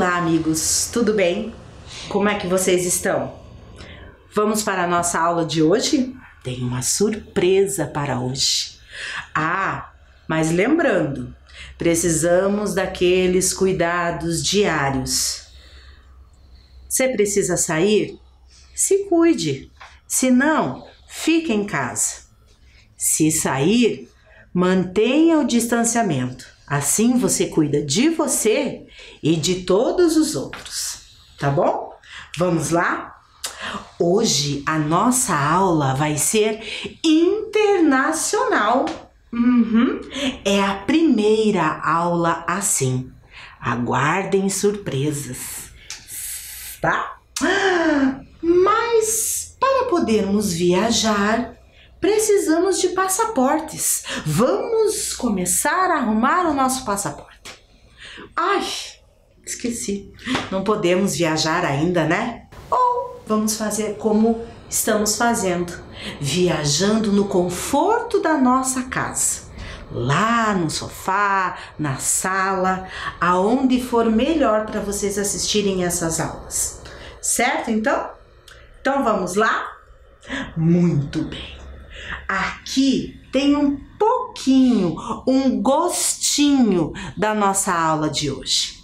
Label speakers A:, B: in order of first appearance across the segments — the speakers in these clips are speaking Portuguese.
A: Olá, amigos, tudo bem? Como é que vocês estão? Vamos para a nossa aula de hoje? Tem uma surpresa para hoje. Mas lembrando, precisamos daqueles cuidados diários. Você precisa sair? Se cuide. Se não, fique em casa. Se sair, mantenha o distanciamento. Assim você cuida de você e de todos os outros, tá bom? Vamos lá? Hoje a nossa aula vai ser internacional. É a primeira aula assim. Aguardem surpresas, tá? Mas para podermos viajar, precisamos de passaportes. Vamos começar a arrumar o nosso passaporte. Esqueci. Não podemos viajar ainda, né? Ou vamos fazer como estamos fazendo, viajando no conforto da nossa casa. Lá no sofá, na sala, aonde for melhor para vocês assistirem essas aulas. Certo, então? Então vamos lá? Muito bem. Aqui tem um pouquinho, um gostinho da nossa aula de hoje.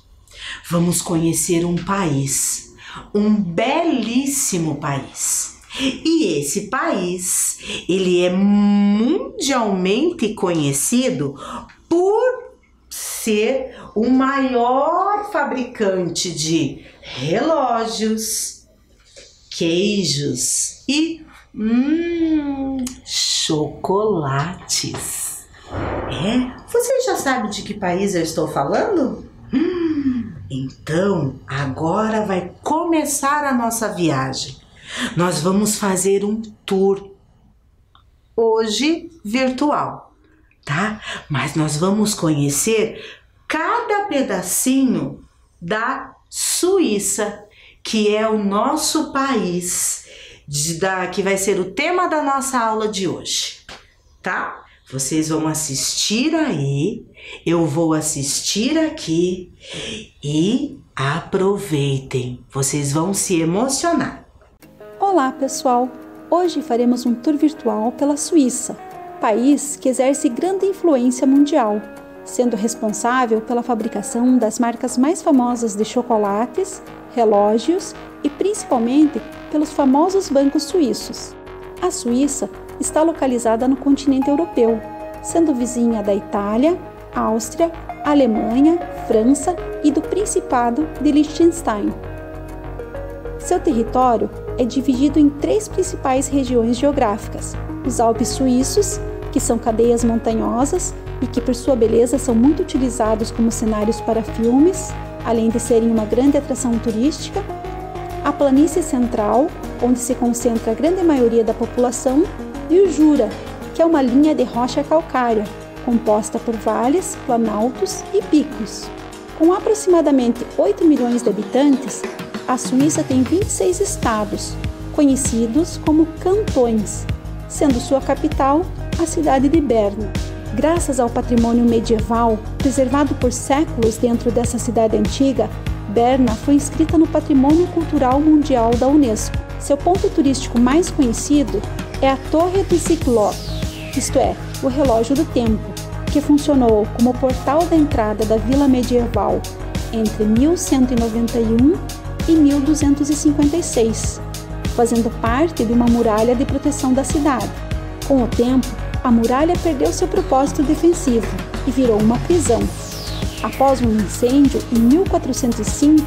A: Vamos conhecer um país, um belíssimo país. E esse país, ele é mundialmente conhecido por ser o maior fabricante de relógios, queijos e chocolates. Você já sabe de que país eu estou falando? Então, agora vai começar a nossa viagem. Nós vamos fazer um tour, hoje virtual, tá? Mas nós vamos conhecer cada pedacinho da Suíça, que é o nosso país, que vai ser o tema da nossa aula de hoje, tá? Vocês vão assistir aí, eu vou assistir aqui e aproveitem, vocês vão se emocionar.
B: Olá, pessoal! Hoje faremos um tour virtual pela Suíça, país que exerce grande influência mundial, sendo responsável pela fabricação das marcas mais famosas de chocolates, relógios e principalmente pelos famosos bancos suíços. A Suíça está localizada no continente europeu, sendo vizinha da Itália, Áustria, Alemanha, França e do Principado de Liechtenstein. Seu território é dividido em 3 principais regiões geográficas: os Alpes suíços, que são cadeias montanhosas e que por sua beleza são muito utilizados como cenários para filmes, além de serem uma grande atração turística; a planície central, onde se concentra a grande maioria da população; e o Jura, que é uma linha de rocha calcária, composta por vales, planaltos e picos. Com aproximadamente 8 milhões de habitantes, a Suíça tem 26 estados, conhecidos como cantões, sendo sua capital a cidade de Berna. Graças ao patrimônio medieval, preservado por séculos dentro dessa cidade antiga, Berna foi inscrita no Patrimônio Cultural Mundial da Unesco. Seu ponto turístico mais conhecido é a Torre do Cyclope, isto é, o relógio do tempo, que funcionou como portal da entrada da vila medieval entre 1191 e 1256, fazendo parte de uma muralha de proteção da cidade. Com o tempo, a muralha perdeu seu propósito defensivo e virou uma prisão. Após um incêndio em 1405,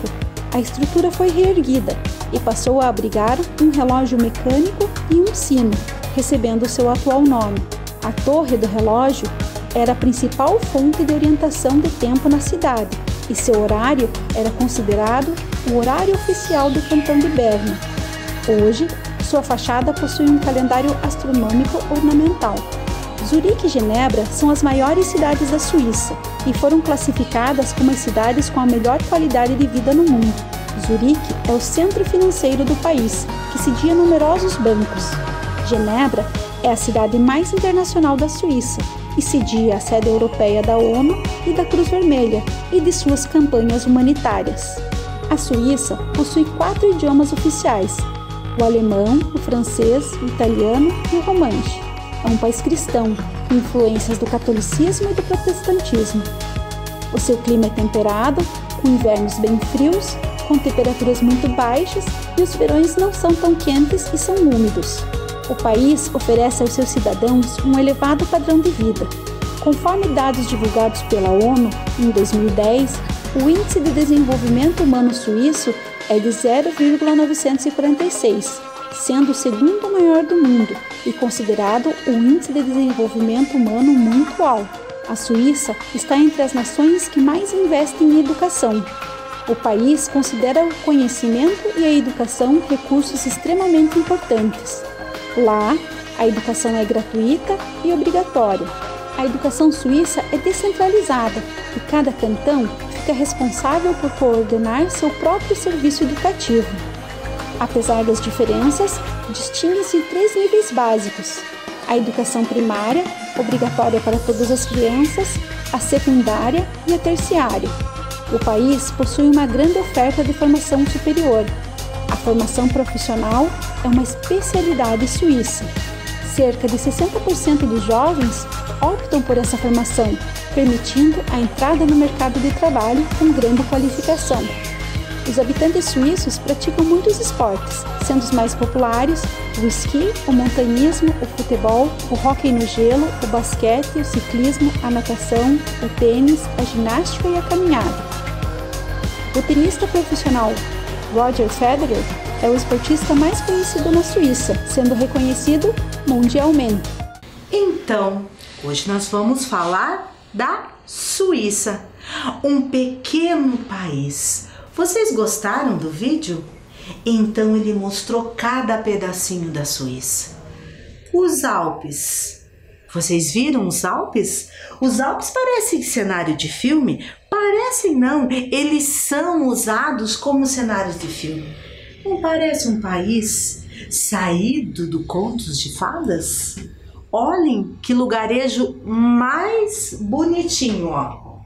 B: a estrutura foi reerguida e passou a abrigar um relógio mecânico e um sino, recebendo seu atual nome. A torre do relógio era a principal fonte de orientação do tempo na cidade e seu horário era considerado o horário oficial do cantão de Berna. Hoje, sua fachada possui um calendário astronômico ornamental. Zurique e Genebra são as maiores cidades da Suíça e foram classificadas como as cidades com a melhor qualidade de vida no mundo. Zurique é o centro financeiro do país, que cedia numerosos bancos. Genebra é a cidade mais internacional da Suíça e cedia a sede europeia da ONU e da Cruz Vermelha e de suas campanhas humanitárias. A Suíça possui 4 idiomas oficiais: o alemão, o francês, o italiano e o romanche. É um país cristão, com influências do catolicismo e do protestantismo. O seu clima é temperado, com invernos bem frios, com temperaturas muito baixas, e os verões não são tão quentes e são úmidos. O país oferece aos seus cidadãos um elevado padrão de vida. Conforme dados divulgados pela ONU, em 2010, o Índice de Desenvolvimento Humano Suíço é de 0,946, sendo o segundo maior do mundo e considerado o Índice de Desenvolvimento Humano muito alto. A Suíça está entre as nações que mais investem em educação. O país considera o conhecimento e a educação recursos extremamente importantes. Lá, a educação é gratuita e obrigatória. A educação suíça é descentralizada e cada cantão fica responsável por coordenar seu próprio serviço educativo. Apesar das diferenças, distingue-se em 3 níveis básicos: a educação primária, obrigatória para todas as crianças, a secundária e a terciária. O país possui uma grande oferta de formação superior. A formação profissional é uma especialidade suíça. Cerca de 60% dos jovens optam por essa formação, permitindo a entrada no mercado de trabalho com grande qualificação. Os habitantes suíços praticam muitos esportes, sendo os mais populares o esqui, o montanhismo, o futebol, o hóquei no gelo, o basquete, o ciclismo, a natação, o tênis, a ginástica e a caminhada. O tenista profissional Roger Federer é o esportista mais conhecido na Suíça, sendo reconhecido mundialmente.
A: Então, hoje nós vamos falar da Suíça, um pequeno país. Vocês gostaram do vídeo? Então ele mostrou cada pedacinho da Suíça. Os Alpes. Vocês viram os Alpes? Os Alpes parecem cenário de filme? Parecem não, eles são usados como cenários de filme. Não parece um país saído do Contos de Fadas? Olhem que lugarejo mais bonitinho, ó.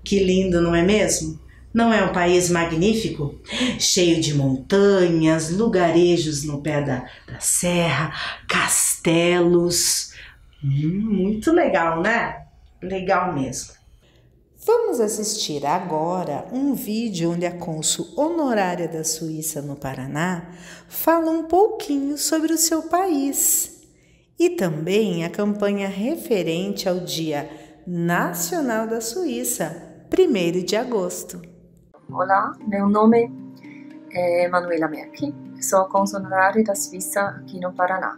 A: Que lindo, não é mesmo? Não é um país magnífico? Cheio de montanhas, lugarejos no pé da serra, castelos. Muito legal, né? Legal mesmo. Vamos assistir agora um vídeo onde a cônsul honorária da Suíça no Paraná fala um pouquinho sobre o seu país e também a campanha referente ao Dia Nacional da Suíça, 1º de agosto.
C: Olá, meu nome é Manuela Merck, sou cônsul honorária da Suíça aqui no Paraná.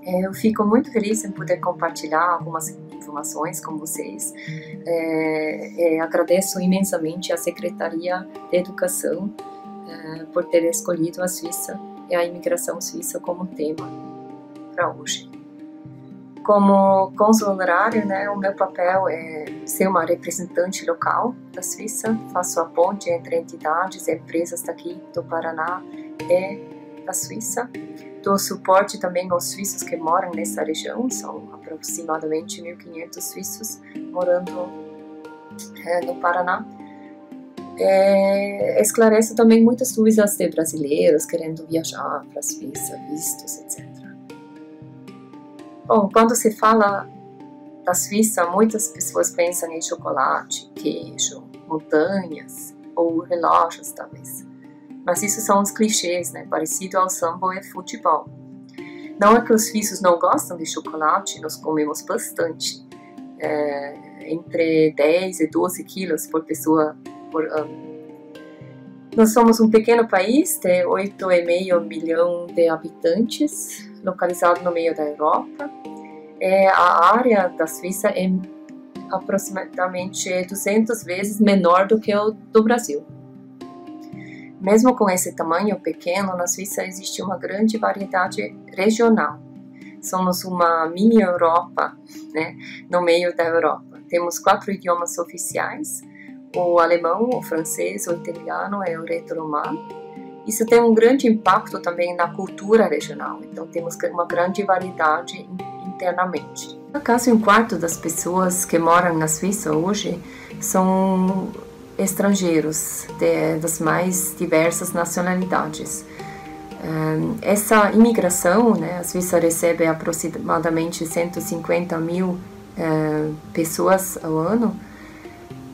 C: Eu fico muito feliz em poder compartilhar algumas informações com vocês. Agradeço imensamente à Secretaria de Educação por ter escolhido a Suíça e a imigração suíça como tema para hoje. Como cônsul honorário, o meu papel é ser uma representante local da Suíça, faço a ponte entre entidades e empresas daqui do Paraná e da Suíça. Dou suporte também aos suíços que moram nessa região, são aproximadamente 1.500 suíços morando no Paraná. Esclareço também muitas dúvidas de brasileiros querendo viajar para a Suíça, vistos, etc. Bom, quando se fala da Suíça, muitas pessoas pensam em chocolate, queijo, montanhas ou relógios, talvez. Mas isso são os clichês, parecido ao samba e futebol. Não é que os suíços não gostam de chocolate, nós comemos bastante. Entre 10 e 12 quilos por pessoa por ano. Nós somos um pequeno país de 8,5 milhões de habitantes, localizado no meio da Europa. A área da Suíça é aproximadamente 200 vezes menor do que o do Brasil. Mesmo com esse tamanho pequeno, na Suíça existe uma grande variedade regional. Somos uma mini Europa, no meio da Europa. Temos 4 idiomas oficiais, o alemão, o francês, o italiano e o reto-romano. Isso tem um grande impacto também na cultura regional, então temos uma grande variedade internamente. Quase 1/4 das pessoas que moram na Suíça hoje são estrangeiros das mais diversas nacionalidades. Essa imigração, né, a Suíça recebe aproximadamente 150 mil pessoas ao ano.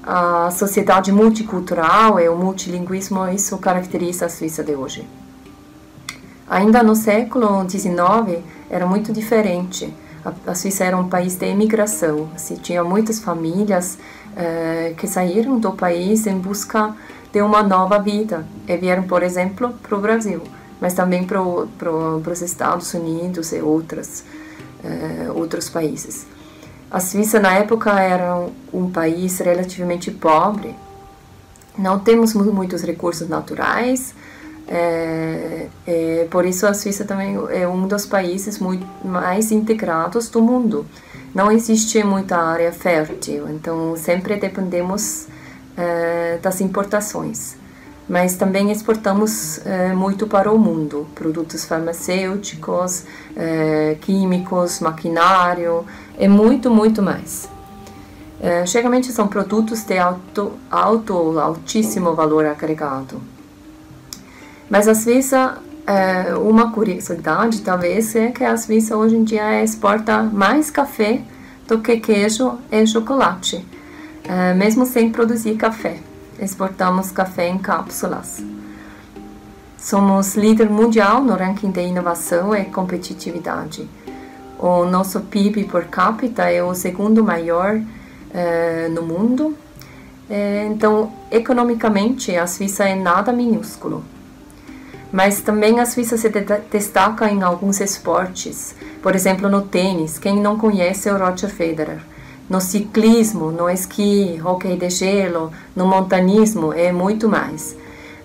C: A sociedade multicultural e o multilinguismo, isso caracteriza a Suíça de hoje. Ainda no século XIX era muito diferente. A Suíça era um país de imigração. Assim, tinha muitas famílias que saíram do país em busca de uma nova vida e vieram, por exemplo, para o Brasil, mas também para os Estados Unidos e outros países. A Suíça na época era um país relativamente pobre. Não temos muitos recursos naturais. Por isso a Suíça também é um dos países mais integrados do mundo. Não existe muita área fértil, então sempre dependemos das importações. Mas também exportamos muito para o mundo, produtos farmacêuticos, químicos, maquinário e muito mais. Geralmente são produtos de altíssimo valor agregado. Mas a Suíça, uma curiosidade talvez é que a Suíça hoje em dia exporta mais café do que queijo e chocolate, mesmo sem produzir café. Exportamos café em cápsulas. Somos líder mundial no ranking de inovação e competitividade. O nosso PIB por capita é o segundo maior no mundo. Então, economicamente, a Suíça é nada minúsculo. Mas também a Suíça se destaca em alguns esportes. Por exemplo, no tênis. Quem não conhece é o Roger Federer. No ciclismo, no esqui, hóquei de gelo, no montanismo e muito mais.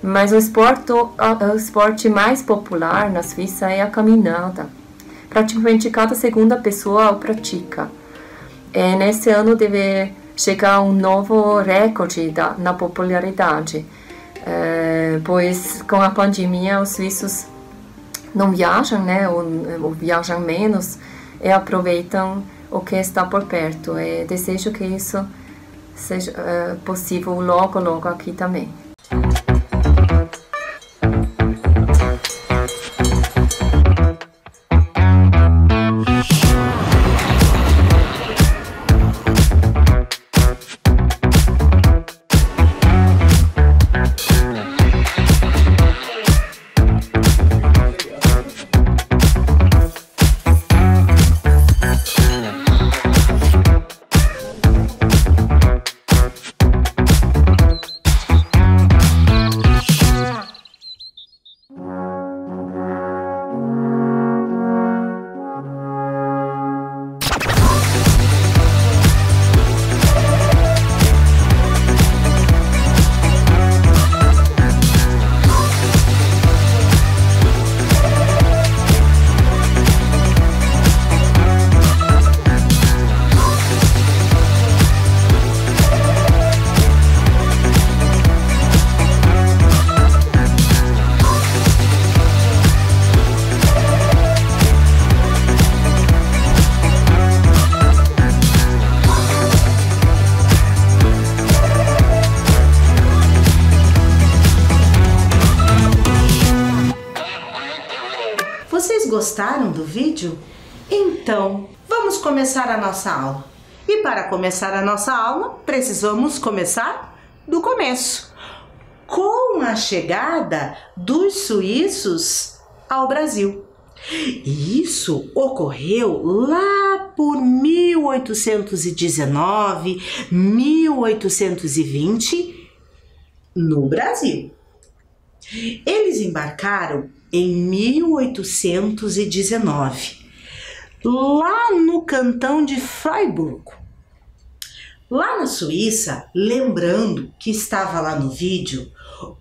C: Mas o esporte mais popular na Suíça é a caminhada. Praticamente cada segunda pessoa o pratica. Nesse ano deve chegar um novo recorde na popularidade, pois com a pandemia os suíços não viajam, né, ou viajam menos e aproveitam o que está por perto. Desejo que isso seja possível logo aqui também.
A: Vocês gostaram do vídeo? Então, vamos começar a nossa aula. E para começar a nossa aula, precisamos começar do começo, com a chegada dos suíços ao Brasil. E isso ocorreu lá por 1819, 1820, no Brasil. Eles embarcaram em 1819, lá no cantão de Freiburg. Lá na Suíça, lembrando que estava lá no vídeo,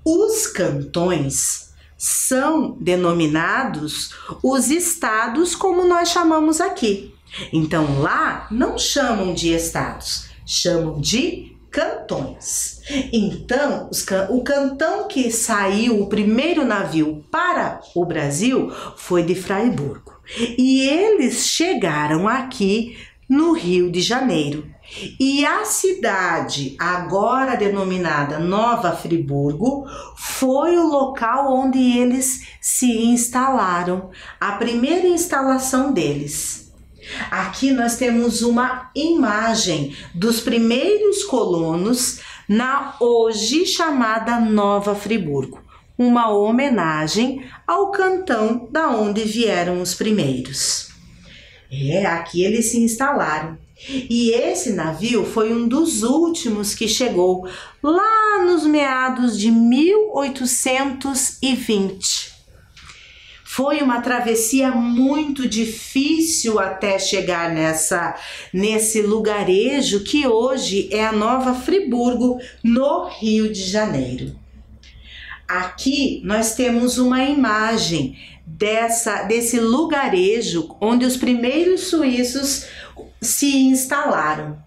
A: os cantões são denominados os estados como nós chamamos aqui. Então lá não chamam de estados, chamam de cantões. Então, o cantão que saiu, o primeiro navio para o Brasil foi de Freiburg. E eles chegaram aqui no Rio de Janeiro. E a cidade, agora denominada Nova Friburgo, foi o local onde eles se instalaram, a primeira instalação deles. Aqui nós temos uma imagem dos primeiros colonos na hoje chamada Nova Friburgo, uma homenagem ao cantão da onde vieram os primeiros. Aqui eles se instalaram. E esse navio foi um dos últimos que chegou lá nos meados de 1820. Foi uma travessia muito difícil até chegar nesse lugarejo que hoje é a Nova Friburgo, no Rio de Janeiro. Aqui nós temos uma imagem desse lugarejo onde os primeiros suíços se instalaram.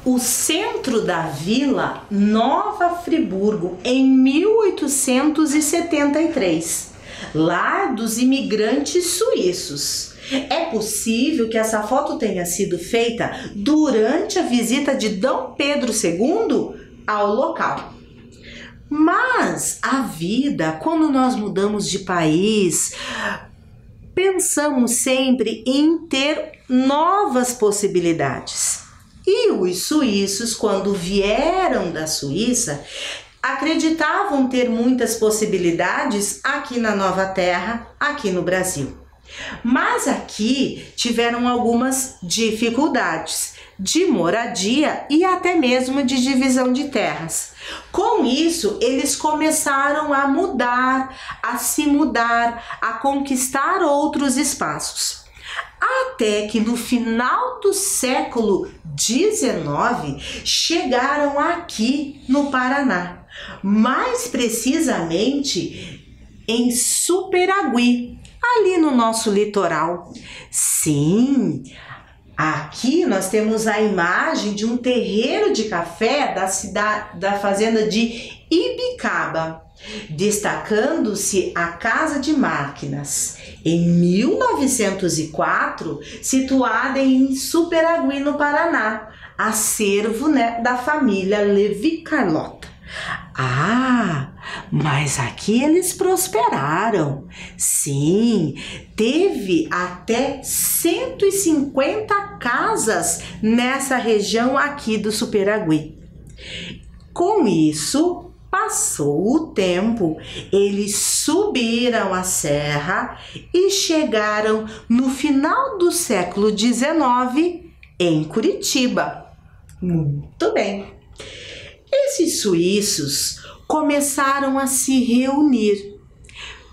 A: O centro da vila Nova Friburgo em 1873, lá dos imigrantes suíços. É possível que essa foto tenha sido feita durante a visita de Dom Pedro II ao local. Mas a vida, quando nós mudamos de país, pensamos sempre em ter novas possibilidades. E os suíços, quando vieram da Suíça, acreditavam ter muitas possibilidades aqui na Nova Terra, aqui no Brasil. Mas aqui tiveram algumas dificuldades de moradia e até mesmo de divisão de terras. Com isso, eles começaram a mudar, a se mudar, a conquistar outros espaços. Até que no final do século XIX chegaram aqui no Paraná, mais precisamente em Superagui, ali no nosso litoral. Sim, aqui nós temos a imagem de um terreiro de café da fazenda de Ibicaba, destacando-se a Casa de Máquinas, em 1904, situada em Superagui, no Paraná, acervo da família Levi Carlota. Mas aqui eles prosperaram. Sim, teve até 150 casas nessa região aqui do Superagui. Com isso, passou o tempo, eles subiram a serra e chegaram no final do século XIX em Curitiba. Muito bem. Esses suíços começaram a se reunir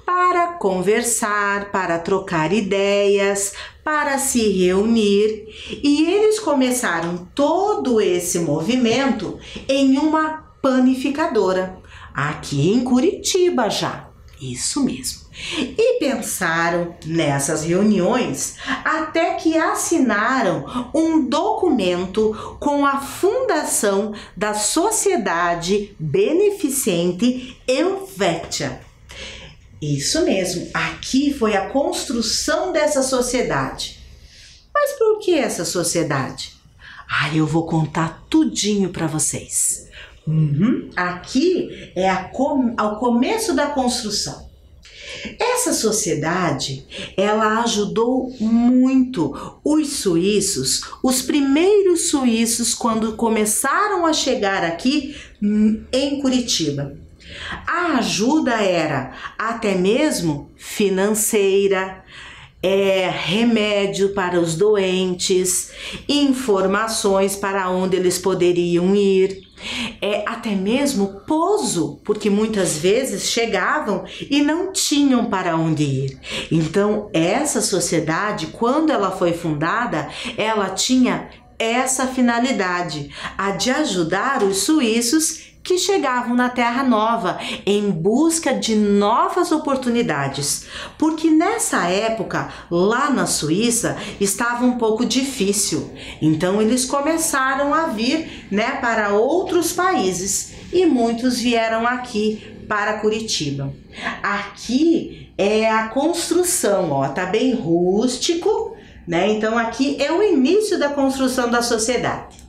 A: para conversar, para trocar ideias, para se reunir, e eles começaram todo esse movimento em uma panificadora, aqui em Curitiba já, isso mesmo. E pensaram nessas reuniões até que assinaram um documento com a fundação da Sociedade Beneficente Helvétia. Isso mesmo, aqui foi a construção dessa sociedade. Mas por que essa sociedade? Eu vou contar tudinho para vocês. Aqui é ao começo da construção. Essa sociedade, ela ajudou muito os suíços, os primeiros suíços, quando começaram a chegar aqui em Curitiba. A ajuda era até mesmo financeira, remédio para os doentes, informações para onde eles poderiam ir, até mesmo pouso, porque muitas vezes chegavam e não tinham para onde ir. Então, essa sociedade, quando ela foi fundada, ela tinha essa finalidade, a de ajudar os suíços que chegavam na Terra Nova em busca de novas oportunidades, porque nessa época, lá na Suíça, estava um pouco difícil. Então eles começaram a vir, para outros países, e muitos vieram aqui para Curitiba. Aqui é a construção, tá bem rústico, Então aqui é o início da construção da sociedade.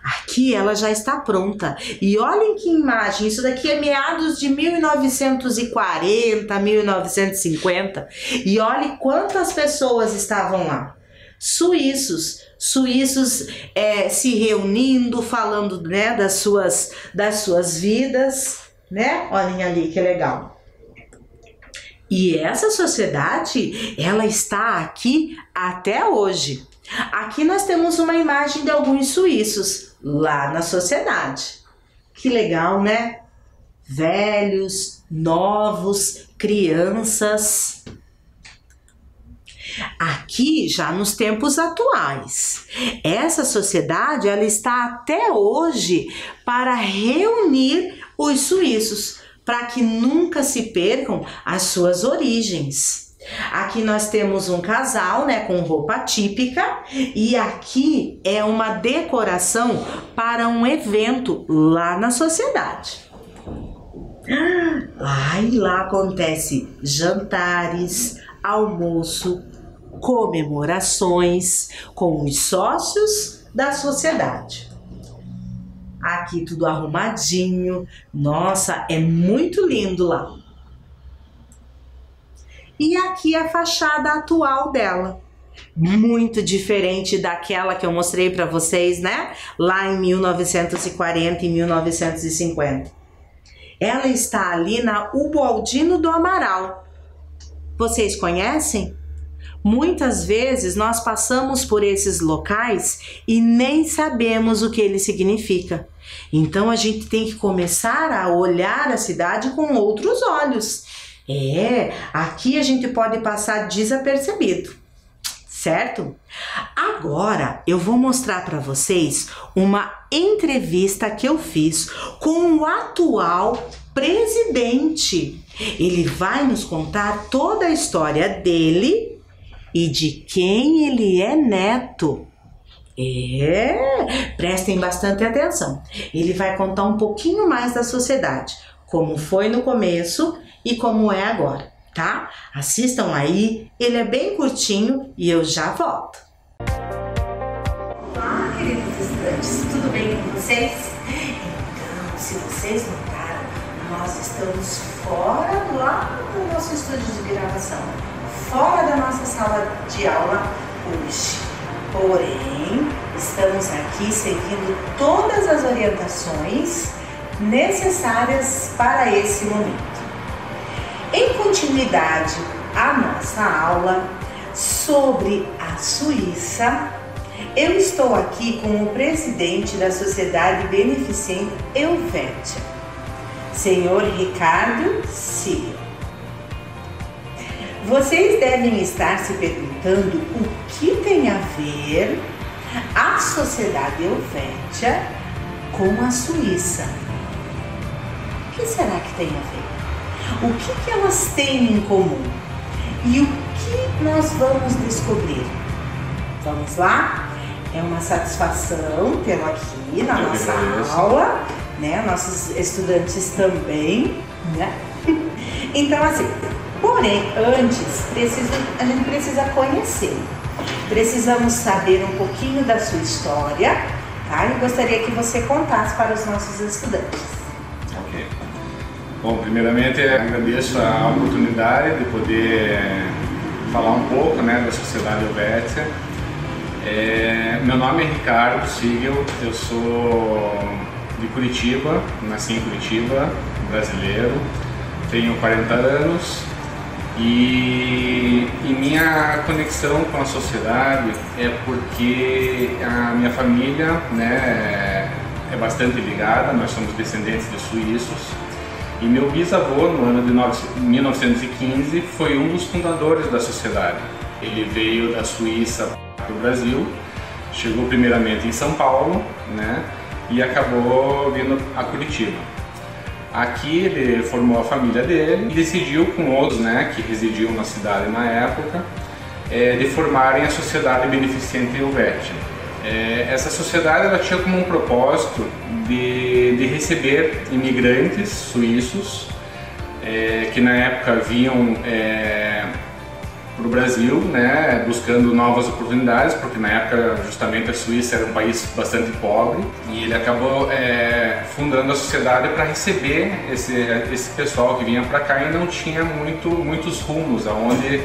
A: Aqui ela já está pronta. E olhem que imagem, isso daqui é meados de 1940, 1950. E olhem quantas pessoas estavam lá. Suíços se reunindo, falando, né, das suas vidas, né? Olhem ali que legal. E essa sociedade, ela está aqui até hoje. Aqui nós temos uma imagem de alguns suíços lá na sociedade. Que legal, né? Velhos, novos, crianças. Aqui já nos tempos atuais. Essa sociedade, ela está até hoje para reunir os suíços, para que nunca se percam as suas origens. Aqui nós temos um casal, né, com roupa típica, e aqui é uma decoração para um evento lá na sociedade. Lá acontece jantares, almoço, comemorações com os sócios da sociedade. Aqui tudo arrumadinho, nossa, é muito lindo lá. E aqui a fachada atual dela, muito diferente daquela que eu mostrei para vocês, né? Lá em 1940 e 1950. Ela está ali na Ubaldino do Amaral. Vocês conhecem? Muitas vezes nós passamos por esses locais e nem sabemos o que ele significa. Então a gente tem que começar a olhar a cidade com outros olhos. Aqui a gente pode passar desapercebido, certo? Agora eu vou mostrar para vocês uma entrevista que eu fiz com o atual presidente. Ele vai nos contar toda a história dele e de quem ele é neto. Prestem bastante atenção. Ele vai contar um pouquinho mais da sociedade, como foi no começo e como é agora, tá? Assistam aí, ele é bem curtinho e eu já volto. Olá, queridos estudantes, tudo bem com vocês? Então, se vocês notaram, nós estamos fora lá do nosso estúdio de gravação, fora da nossa sala de aula hoje. Porém, estamos aqui seguindo todas as orientações necessárias para esse momento. Em continuidade à nossa aula sobre a Suíça, eu estou aqui com o presidente da Sociedade Beneficente Helvétia, senhor Ricardo Siegel. Vocês devem estar se perguntando o que tem a ver a Sociedade Helvétia com a Suíça. O que será que tem a ver? O que elas têm em comum? E o que nós vamos descobrir? Vamos lá? É uma satisfação tê-lo aqui na nossa aula, né? Nossos estudantes também, né? Então, assim, porém, antes, a gente precisa conhecer. Precisamos saber um pouquinho da sua história, tá? Eu gostaria que você contasse para os nossos estudantes.
D: Ok. Bom, primeiramente agradeço a oportunidade de poder falar um pouco, né, da Sociedade Helvétia. Meu nome é Ricardo Siegel, eu sou de Curitiba, nasci em Curitiba, brasileiro, tenho 40 anos e minha conexão com a sociedade é porque a minha família, né, é bastante ligada, nós somos descendentes de suíços. E meu bisavô, no ano de 1915, foi um dos fundadores da sociedade. Ele veio da Suíça para o Brasil, chegou primeiramente em São Paulo, né, e acabou vindo a Curitiba. Aqui ele formou a família dele e decidiu com outros, né, que residiam na cidade na época, de formarem a Sociedade Beneficente Helvétia. Essa sociedade ela tinha como um propósito de receber imigrantes suíços que na época vinham o Brasil, né, buscando novas oportunidades, porque na época justamente a Suíça era um país bastante pobre, e ele acabou fundando a sociedade para receber esse pessoal que vinha para cá e não tinha muitos rumos aonde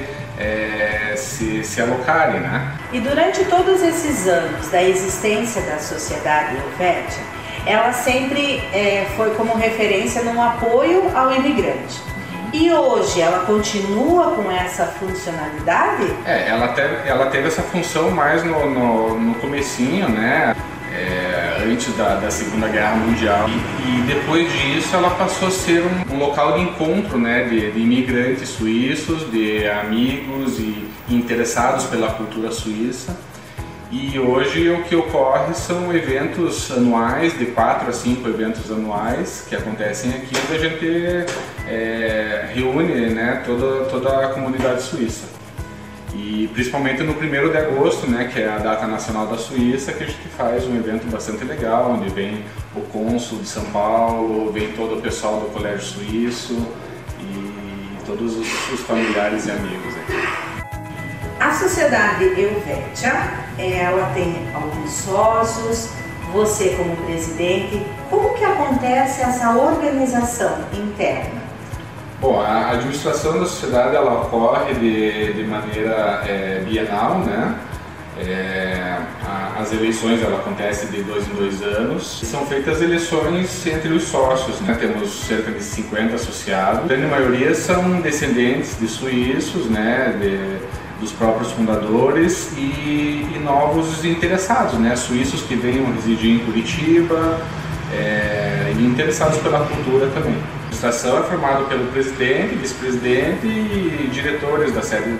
D: se alocarem, né?
A: E durante todos esses anos da existência da Sociedade Helvétia, ela sempre foi como referência no apoio ao imigrante. E hoje ela continua com essa funcionalidade?
D: Ela teve essa função mais no comecinho, né? Antes da Segunda Guerra Mundial. E depois disso ela passou a ser um local de encontro, né? De imigrantes suíços, de amigos e interessados pela cultura suíça. E hoje o que ocorre são eventos anuais, de 4 a 5 eventos anuais que acontecem aqui, onde a gente reúne, né, toda a comunidade suíça. E principalmente no 1º de agosto, né, que é a data nacional da Suíça, que a gente faz um evento bastante legal, onde vem o cônsul de São Paulo, vem todo o pessoal do Colégio Suíço e todos os familiares e amigos aqui.
A: A Sociedade Helvétia, ela tem alguns sócios, você como presidente, como que acontece essa organização interna?
D: Bom, a administração da sociedade ela ocorre de maneira bienal, né? As eleições ela acontecem de 2 em 2 anos. São feitas eleições entre os sócios, né? Temos cerca de 50 associados. A grande maioria são descendentes de suíços, né? Dos próprios fundadores e novos interessados, né? Suíços que venham residir em Curitiba e interessados pela cultura também. A administração é formada pelo presidente, vice-presidente e diretores da sede,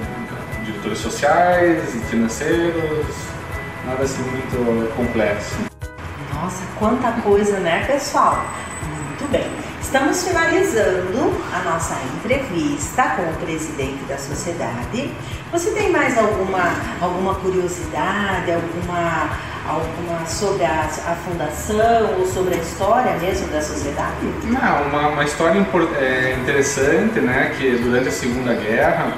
D: diretores sociais, financeiros, nada assim muito complexo.
A: Nossa, quanta coisa, né, pessoal? Muito bem. Estamos finalizando a nossa entrevista com o presidente da sociedade. Você tem mais alguma curiosidade, alguma sobre a fundação ou sobre a história mesmo da sociedade?
D: Não, uma história interessante, né, que durante a Segunda Guerra,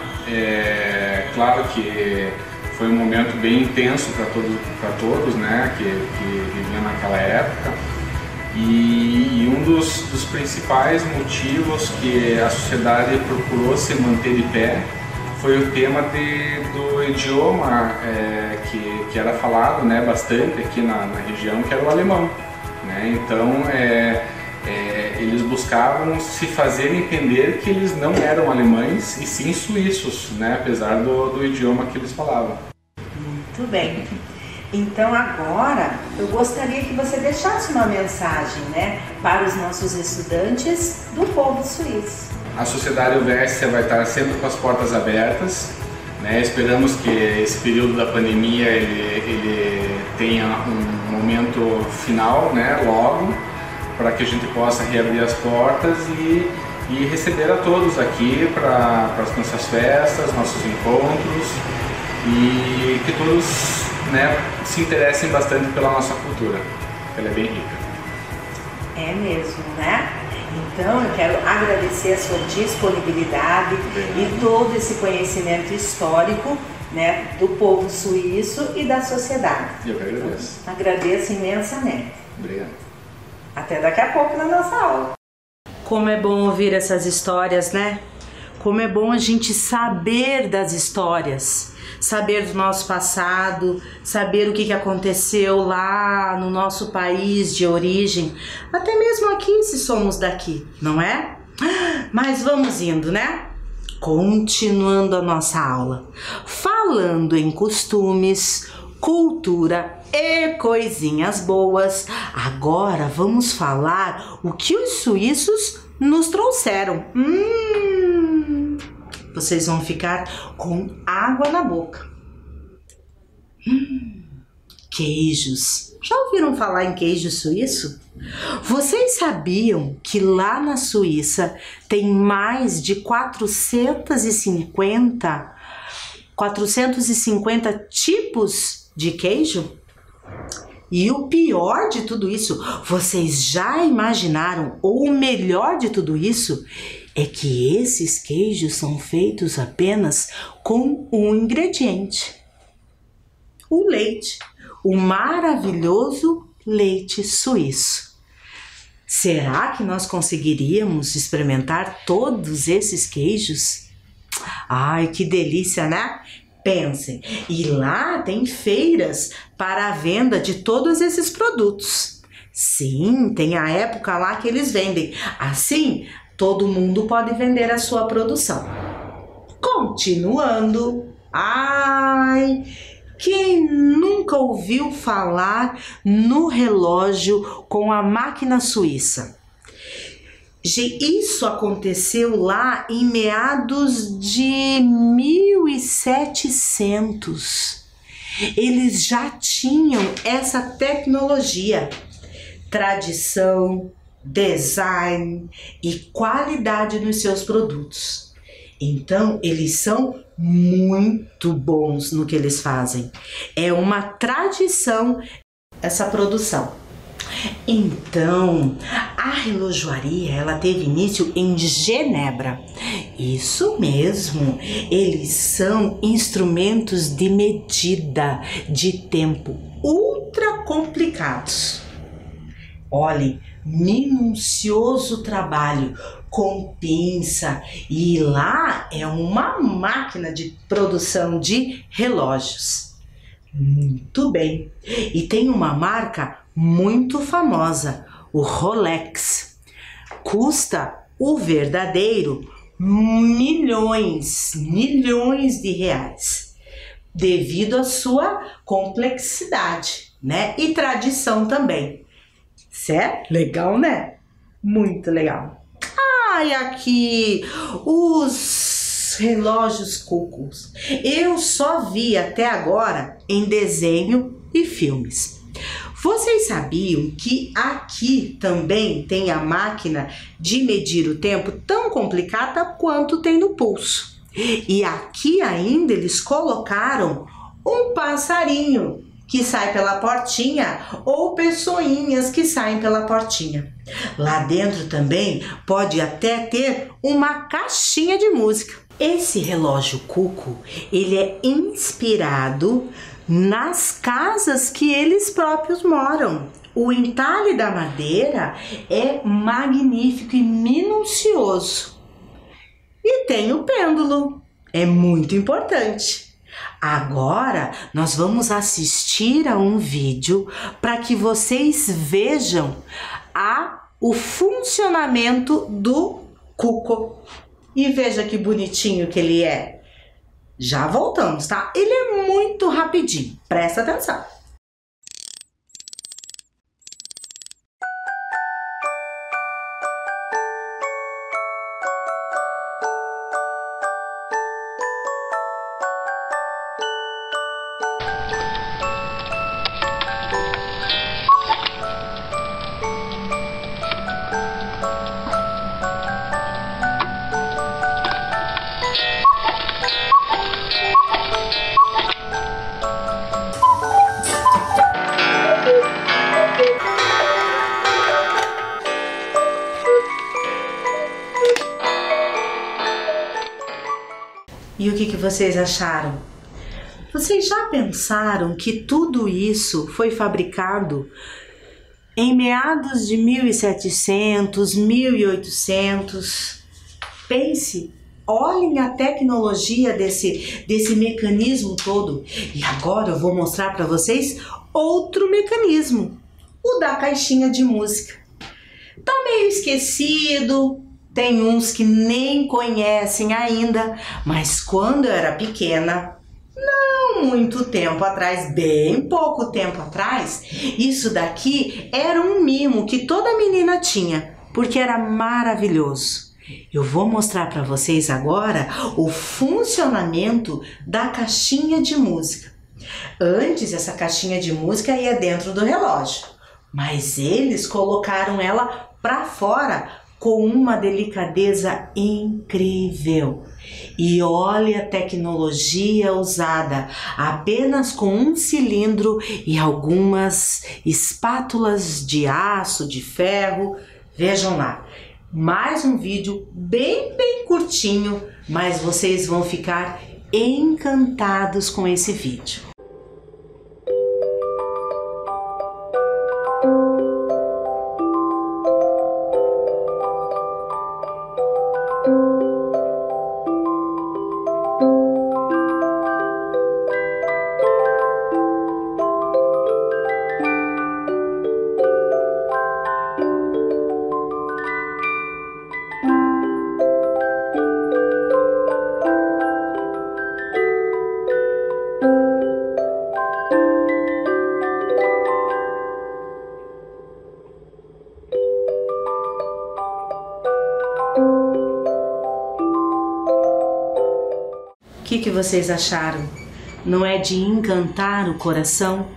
D: claro que foi um momento bem intenso para todos, né, que viviam naquela época. E um dos principais motivos que a sociedade procurou se manter de pé foi o tema do idioma que era falado, né, bastante aqui na região, que era o alemão, né? Então eles buscavam se fazer entender que eles não eram alemães e sim suíços, né, apesar do idioma que eles falavam.
A: Muito bem. Então agora eu gostaria que você deixasse uma mensagem, né, para os nossos estudantes do povo suíço.
D: A Sociedade Helvétia vai estar sempre com as portas abertas, né? Esperamos que esse período da pandemia ele tenha um momento final, né, logo, para que a gente possa reabrir as portas e receber a todos aqui para as nossas festas, nossos encontros e que todos, né, se interessem bastante pela nossa cultura, que ela é bem rica.
A: É mesmo, né? Então eu quero agradecer a sua disponibilidade e todo esse conhecimento histórico, né, do povo suíço e da sociedade.
D: Eu que agradeço.
A: Agradeço imensamente.
D: Obrigado.
A: Até daqui a pouco na nossa aula. Como é bom ouvir essas histórias, né? Como é bom a gente saber das histórias, saber do nosso passado, saber o que aconteceu lá no nosso país de origem, até mesmo aqui se somos daqui, não é? Mas vamos indo, né? Continuando a nossa aula, falando em costumes, cultura e coisinhas boas, agora vamos falar o que os suíços nos trouxeram. Vocês vão ficar com água na boca. Queijos. Já ouviram falar em queijo suíço? Vocês sabiam que lá na Suíça tem mais de 450 tipos de queijo? E o pior de tudo isso, vocês já imaginaram, ou o melhor de tudo isso, é que esses queijos são feitos apenas com um ingrediente: o leite, o maravilhoso leite suíço. Será que nós conseguiríamos experimentar todos esses queijos? Ai, que delícia, né? Pensem, e lá tem feiras para a venda de todos esses produtos. Sim, tem a época lá que eles vendem. Assim, todo mundo pode vender a sua produção. Continuando. Ai, quem nunca ouviu falar no relógio com a máquina suíça? Isso aconteceu lá em meados de 1700. Eles já tinham essa tecnologia, tradição, design e qualidade nos seus produtos. Então, eles são muito bons no que eles fazem. É uma tradição essa produção. Então, a relojoaria, ela teve início em Genebra. Isso mesmo, eles são instrumentos de medida de tempo ultra complicados. Olhem, minucioso trabalho com pinça, e lá é uma máquina de produção de relógios. Muito bem, e tem uma marca muito famosa, o Rolex. Custa o verdadeiro milhões de reais, devido à sua complexidade, né? E tradição também. Certo? Legal, né? Muito legal. Ah, e aqui os relógios Cucos. Eu só vi até agora em desenho e filmes. Vocês sabiam que aqui também tem a máquina de medir o tempo tão complicada quanto tem no pulso? E aqui ainda eles colocaram um passarinho que sai pela portinha ou pessoinhas que saem pela portinha. Lá dentro também pode até ter uma caixinha de música. Esse relógio Cuco, ele é inspirado nas casas que eles próprios moram. O entalhe da madeira é magnífico e minucioso. E tem o pêndulo, é muito importante. Agora nós vamos assistir a um vídeo para que vocês vejam o funcionamento do Cuco. E veja que bonitinho que ele é. Já voltamos, tá? Ele é muito rapidinho, presta atenção. E o que vocês acharam? Vocês já pensaram que tudo isso foi fabricado em meados de 1700, 1800? Pense, olhem a tecnologia desse mecanismo todo. E agora eu vou mostrar para vocês outro mecanismo, o da caixinha de música. Tá meio esquecido. Tem uns que nem conhecem ainda, mas quando eu era pequena, não muito tempo atrás, bem pouco tempo atrás, isso daqui era um mimo que toda menina tinha, porque era maravilhoso. Eu vou mostrar para vocês agora o funcionamento da caixinha de música. Antes, essa caixinha de música ia dentro do relógio, mas eles colocaram ela para fora com uma delicadeza incrível. E olha a tecnologia usada, apenas com um cilindro e algumas espátulas de aço, de ferro. Vejam lá, mais um vídeo bem curtinho, mas vocês vão ficar encantados com esse vídeo. O que vocês acharam? Não é de encantar o coração?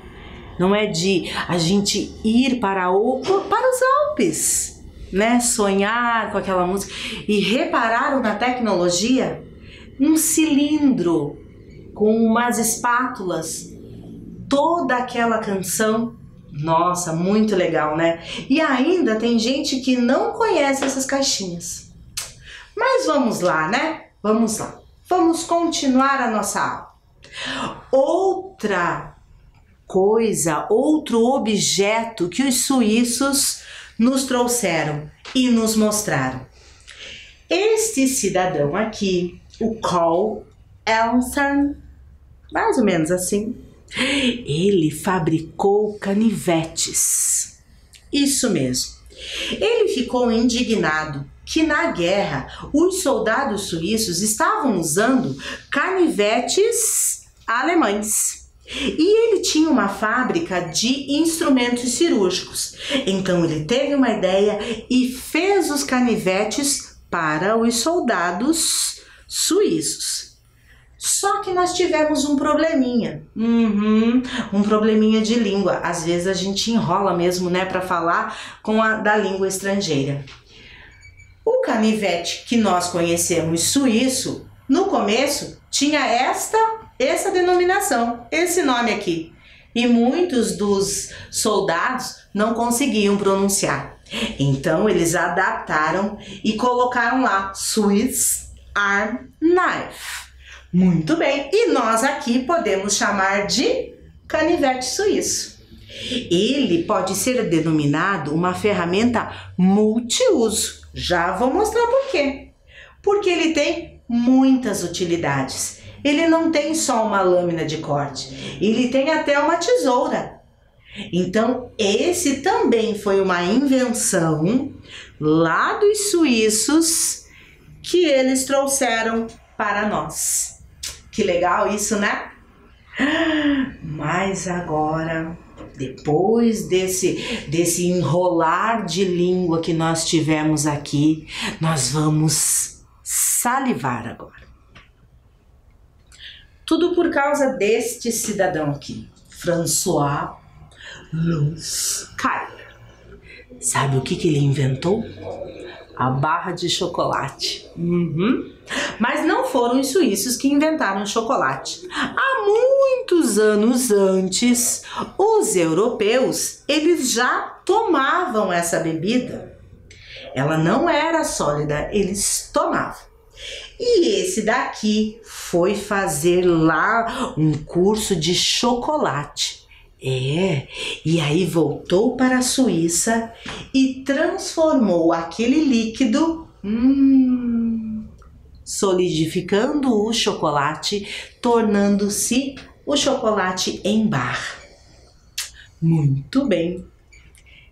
A: Não é de a gente ir para os Alpes, né? Sonhar com aquela música. E repararam na tecnologia? Um cilindro com umas espátulas, toda aquela canção. Nossa, muito legal, né? E ainda tem gente que não conhece essas caixinhas. Mas vamos lá, né? Vamos lá. Vamos continuar a nossa aula. Outra coisa, outro objeto que os suíços nos trouxeram e nos mostraram. Este cidadão aqui, o Carl Ernst, mais ou menos assim, ele fabricou canivetes. Isso mesmo. Ele ficou indignado que na guerra os soldados suíços estavam usando canivetes alemães. E ele tinha uma fábrica de instrumentos cirúrgicos. Então ele teve uma ideia e fez os canivetes para os soldados suíços. Só que nós tivemos um probleminha. Um probleminha de língua. Às vezes a gente enrola mesmo, né, para falar com da língua estrangeira. O canivete que nós conhecemos suíço, no começo, tinha essa denominação, esse nome aqui. E muitos dos soldados não conseguiam pronunciar. Então, eles adaptaram e colocaram lá, Swiss Arm Knife. Muito bem, e nós aqui podemos chamar de canivete suíço. Ele pode ser denominado uma ferramenta multiuso. Já vou mostrar por quê. Porque ele tem muitas utilidades. Ele não tem só uma lâmina de corte, ele tem até uma tesoura. Então, esse também foi uma invenção lá dos suíços que eles trouxeram para nós. Que legal isso, né? Mas agora, depois desse enrolar de língua que nós tivemos aqui, nós vamos salivar agora. Tudo por causa deste cidadão aqui, François Louis Caille. Sabe o que ele inventou? A barra de chocolate. Mas não foram os suíços que inventaram o chocolate. Há muitos anos antes, os europeus, eles já tomavam essa bebida. Ela não era sólida, eles tomavam. E esse daqui foi fazer lá um curso de chocolate. E aí voltou para a Suíça e transformou aquele líquido, solidificando o chocolate, tornando-se o chocolate em barra. Muito bem.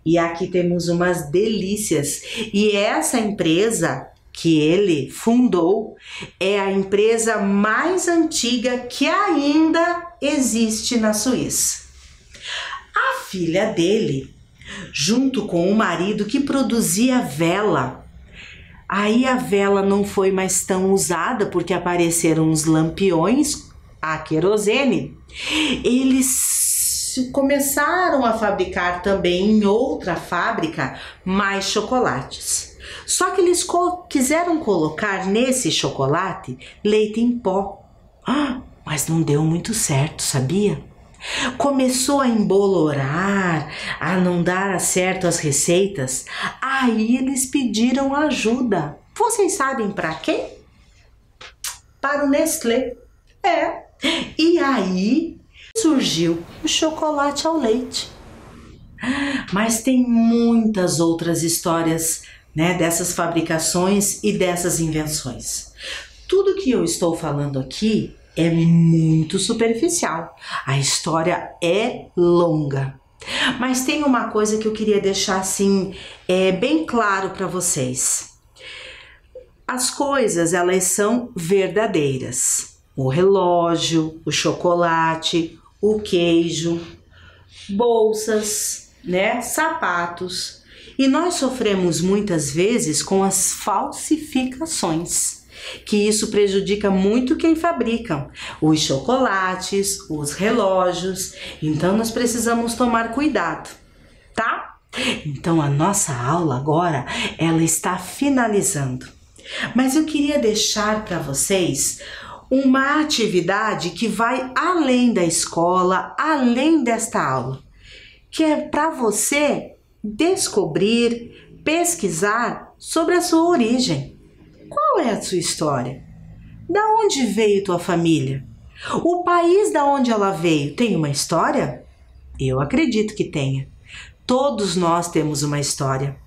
A: E aqui temos umas delícias. E essa empresa que ele fundou é a empresa mais antiga que ainda existe na Suíça. A filha dele, junto com o marido que produzia vela, aí a vela não foi mais tão usada porque apareceram os lampiões a querosene. Eles começaram a fabricar também em outra fábrica mais chocolates. Só que eles quiseram colocar nesse chocolate leite em pó. Mas não deu muito certo, sabia? começou a embolorar, a não dar certo as receitas, aí eles pediram ajuda. Vocês sabem para quem? Para o Nestlé. E aí surgiu o chocolate ao leite. Mas tem muitas outras histórias, né, dessas fabricações e dessas invenções. Tudo que eu estou falando aqui é muito superficial. A história é longa. Mas tem uma coisa que eu queria deixar assim, bem claro para vocês. As coisas, elas são verdadeiras. O relógio, o chocolate, o queijo, bolsas, né, sapatos. E nós sofremos muitas vezes com as falsificações, que isso prejudica muito quem fabrica os chocolates, os relógios. Então nós precisamos tomar cuidado, tá? Então a nossa aula agora, ela está finalizando. Mas eu queria deixar para vocês uma atividade que vai além da escola, além desta aula, que é para você descobrir, pesquisar sobre a sua origem. Qual é a sua história? Da onde veio tua família? O país da onde ela veio tem uma história? Eu acredito que tenha. Todos nós temos uma história.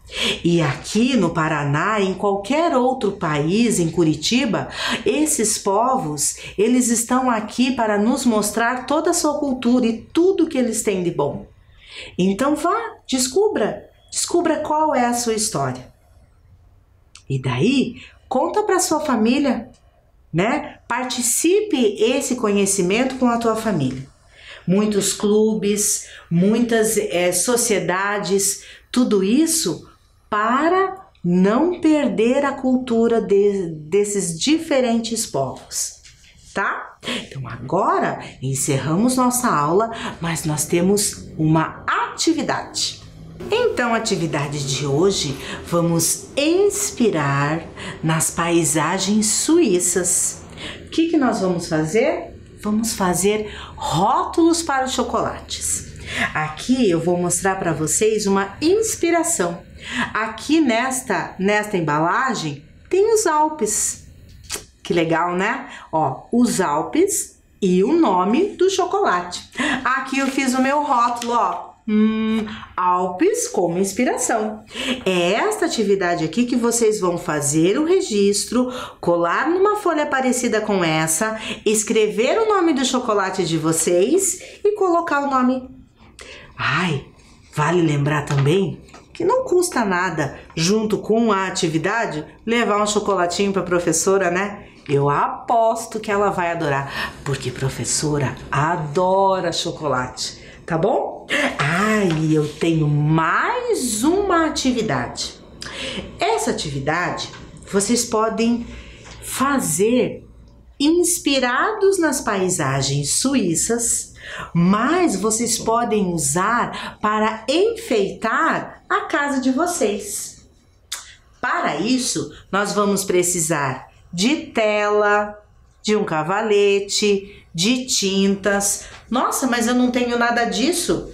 A: E aqui no Paraná, em qualquer outro país, em Curitiba, esses povos, eles estão aqui para nos mostrar toda a sua cultura e tudo que eles têm de bom. Então vá, descubra qual é a sua história. E daí, conta para sua família, né? Participe esse conhecimento com a tua família. Muitos clubes, muitas sociedades, tudo isso para não perder a cultura desses diferentes povos, tá? Então agora encerramos nossa aula, mas nós temos uma atividade. Então, a atividade de hoje, vamos inspirar nas paisagens suíças. O que nós vamos fazer? Vamos fazer rótulos para os chocolates. Aqui eu vou mostrar para vocês uma inspiração. Aqui nesta embalagem tem os Alpes. Que legal, né? Ó, os Alpes e o nome do chocolate. Aqui eu fiz o meu rótulo, ó. Alpes como inspiração. É esta atividade aqui que vocês vão fazer o registro, colar numa folha parecida com essa, escrever o nome do chocolate de vocês e colocar o nome. Ai, vale lembrar também que não custa nada, junto com a atividade, levar um chocolatinho para a professora, né? Eu aposto que ela vai adorar, porque professora adora chocolate. Tá bom? E eu tenho mais uma atividade. Essa atividade vocês podem fazer inspirados nas paisagens suíças, mas vocês podem usar para enfeitar a casa de vocês. Para isso, nós vamos precisar de tela, de um cavalete, de tintas. Nossa, mas eu não tenho nada disso.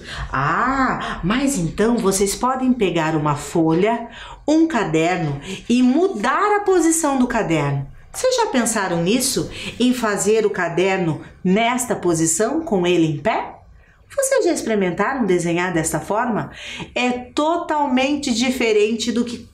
A: Mas então vocês podem pegar uma folha, um caderno e mudar a posição do caderno. Vocês já pensaram nisso? Em fazer o caderno nesta posição, com ele em pé? Vocês já experimentaram desenhar desta forma? É totalmente diferente do que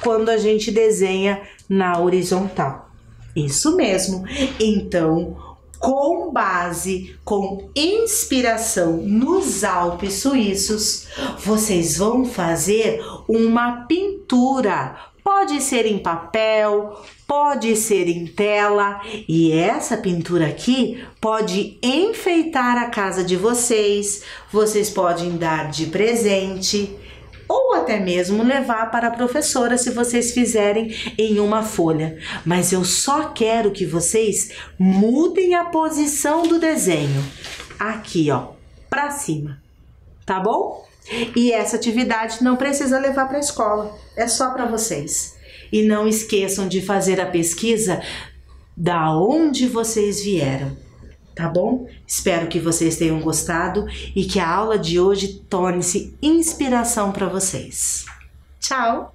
A: quando a gente desenha na horizontal. Isso mesmo. Então, com base, com inspiração nos Alpes suíços, vocês vão fazer uma pintura. Pode ser em papel, pode ser em tela, e essa pintura aqui pode enfeitar a casa de vocês. Vocês podem dar de presente ou até mesmo levar para a professora se vocês fizerem em uma folha. Mas eu só quero que vocês mudem a posição do desenho. Aqui, ó, para cima. Tá bom? E essa atividade não precisa levar para a escola. É só para vocês. E não esqueçam de fazer a pesquisa da onde vocês vieram. tá bom? Espero que vocês tenham gostado e que a aula de hoje torne-se inspiração para vocês. Tchau!